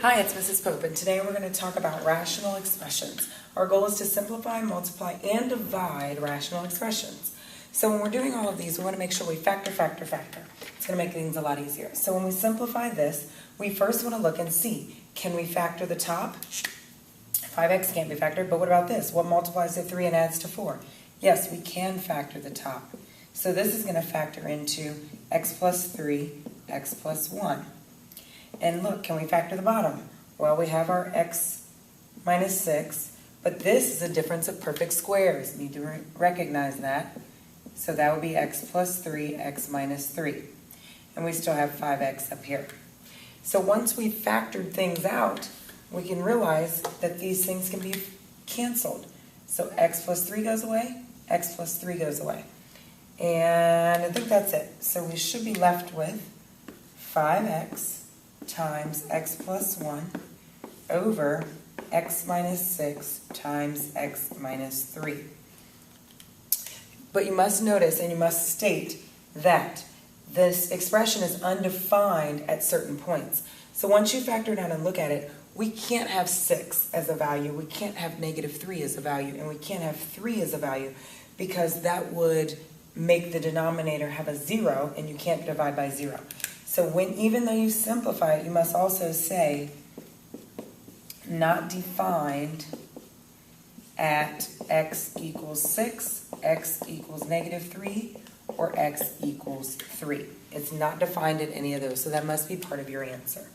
Hi, it's Mrs. Pope, and today we're going to talk about rational expressions. Our goal is to simplify, multiply, and divide rational expressions. So when we're doing all of these, we want to make sure we factor. It's going to make things a lot easier. So when we simplify this, we first want to look and see, can we factor the top? 5x can't be factored, but what about this? What multiplies to 3 and adds to 4? Yes, we can factor the top. So this is going to factor into x plus 3, x plus 1. And look, can we factor the bottom? Well, we have our x minus 6, but this is a difference of perfect squares. You need to recognize that. So that would be x plus 3, x minus 3. And we still have 5x up here. So once we've factored things out, we can realize that these things can be canceled. So x plus 3 goes away, x plus 3 goes away. And I think that's it. So we should be left with 5x times x plus 1 over x minus 6 times x minus 3. But you must notice and you must state that this expression is undefined at certain points. So once you factor it out and look at it, we can't have 6 as a value, we can't have negative 3 as a value, and we can't have 3 as a value because that would make the denominator have a 0 and you can't divide by 0. So even though you simplify it, you must also say not defined at x equals 6, x equals negative 3, or x equals 3. It's not defined at any of those, so that must be part of your answer.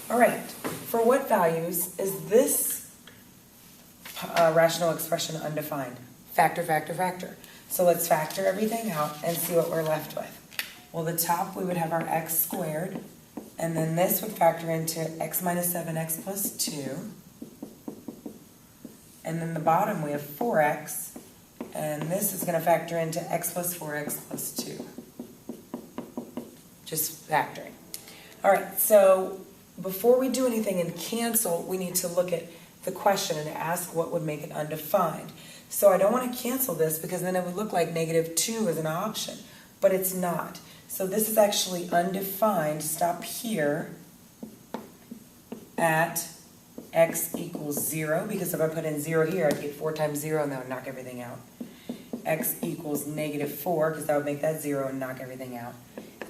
All right, for what values is this rational expression undefined? Factor. So let's factor everything out and see what we're left with. Well, the top we would have our x squared, and then this would factor into x minus 7x plus 2. And then the bottom we have 4x, and this is going to factor into x plus 4x plus 2. Just factoring. All right, so before we do anything and cancel, we need to look at the question and ask what would make it undefined. So I don't want to cancel this because then it would look like negative 2 is an option, but it's not. So this is actually undefined. Stop here at x equals 0, because if I put in 0 here, I'd get 4 times 0 and that would knock everything out. X equals negative 4, because that would make that 0 and knock everything out.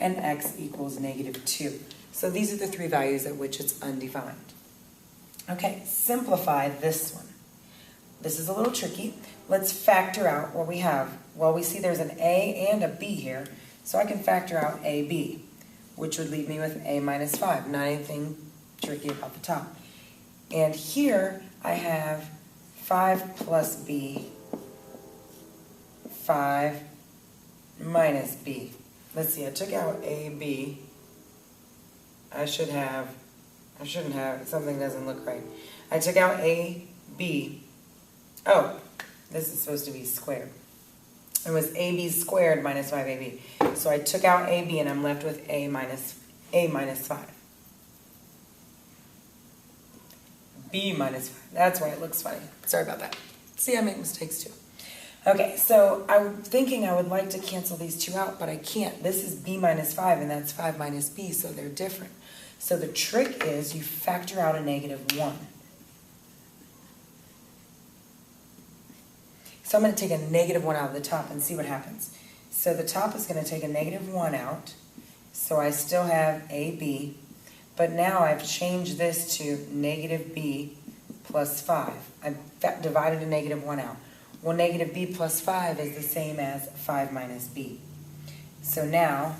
And x equals negative 2. So these are the three values at which it's undefined. Okay, simplify this one. This is a little tricky. Let's factor out what we have. Well, we see there's an a and a b here, so I can factor out ab, which would leave me with a minus 5. Not anything tricky about the top. And here I have 5 plus b, 5 minus b. Let's see, I took out ab. I shouldn't have, something doesn't look right. I took out ab. Oh, this is supposed to be squared. It was ab squared minus 5ab. So I took out ab and I'm left with a minus 5. b minus 5. That's why it looks funny. Sorry about that. See, I make mistakes too. Okay, so I'm thinking I would like to cancel these two out, but I can't. This is b minus 5 and that's 5 minus b, so they're different. So the trick is you factor out a negative 1. So I'm going to take a negative 1 out of the top and see what happens. So the top is going to take a negative 1 out. So I still have AB. But now I've changed this to negative B plus 5. I've divided a negative 1 out. Well, negative B plus 5 is the same as 5 minus B. So now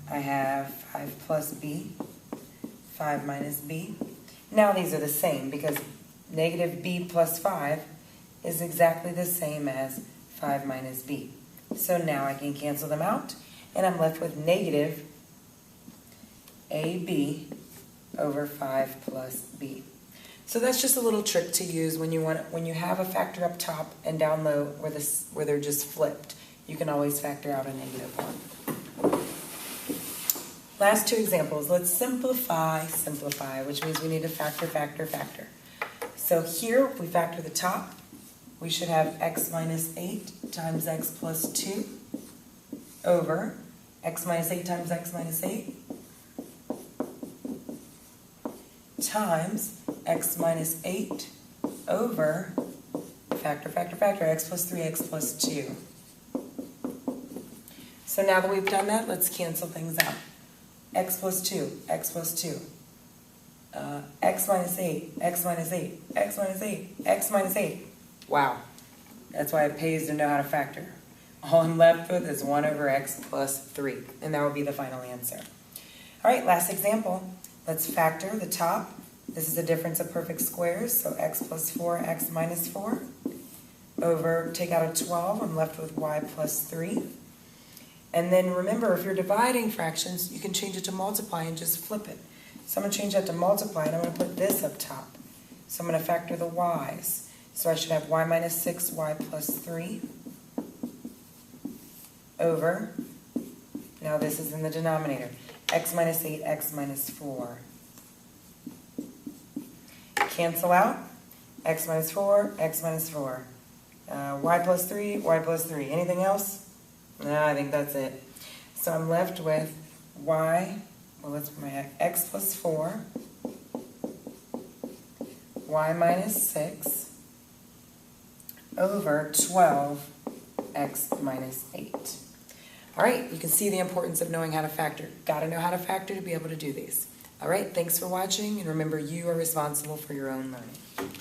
I have 5 plus B, 5 minus B. Now these are the same because negative B plus 5 is exactly the same as 5 minus b. So now I can cancel them out, and I'm left with negative ab over 5 plus b. So that's just a little trick to use when you have a factor up top and down low where they're just flipped. You can always factor out a negative 1. Last two examples. Let's simplify, which means we need to factor. So here, if we factor the top, we should have x minus 8 times x plus 2 over x minus 8 times x minus 8 times x minus 8 over factor, x plus 3, x plus 2. So now that we've done that, let's cancel things out. X plus 2, x plus 2. X minus 8, x minus 8, x minus 8, x minus 8. Wow. That's why it pays to know how to factor. All I'm left with is 1 over x plus 3, and that would be the final answer. All right, last example. Let's factor the top. This is the difference of perfect squares, so x plus 4, x minus 4, over, take out a 12, I'm left with y plus 3. And then remember, if you're dividing fractions, you can change it to multiply and just flip it. So I'm going to change that to multiply, and I'm going to put this up top. So I'm going to factor the y's. So I should have y minus 6, y plus 3, over, now this is in the denominator, x minus 8, x minus 4. Cancel out, x minus 4, x minus 4. Y plus 3, y plus 3. Anything else? No, I think that's it. So I'm left with y, well, let's put my x plus 4, y minus 6, over 12, x minus 8. All right, you can see the importance of knowing how to factor. Got to know how to factor to be able to do these. All right, thanks for watching, and remember, you are responsible for your own learning.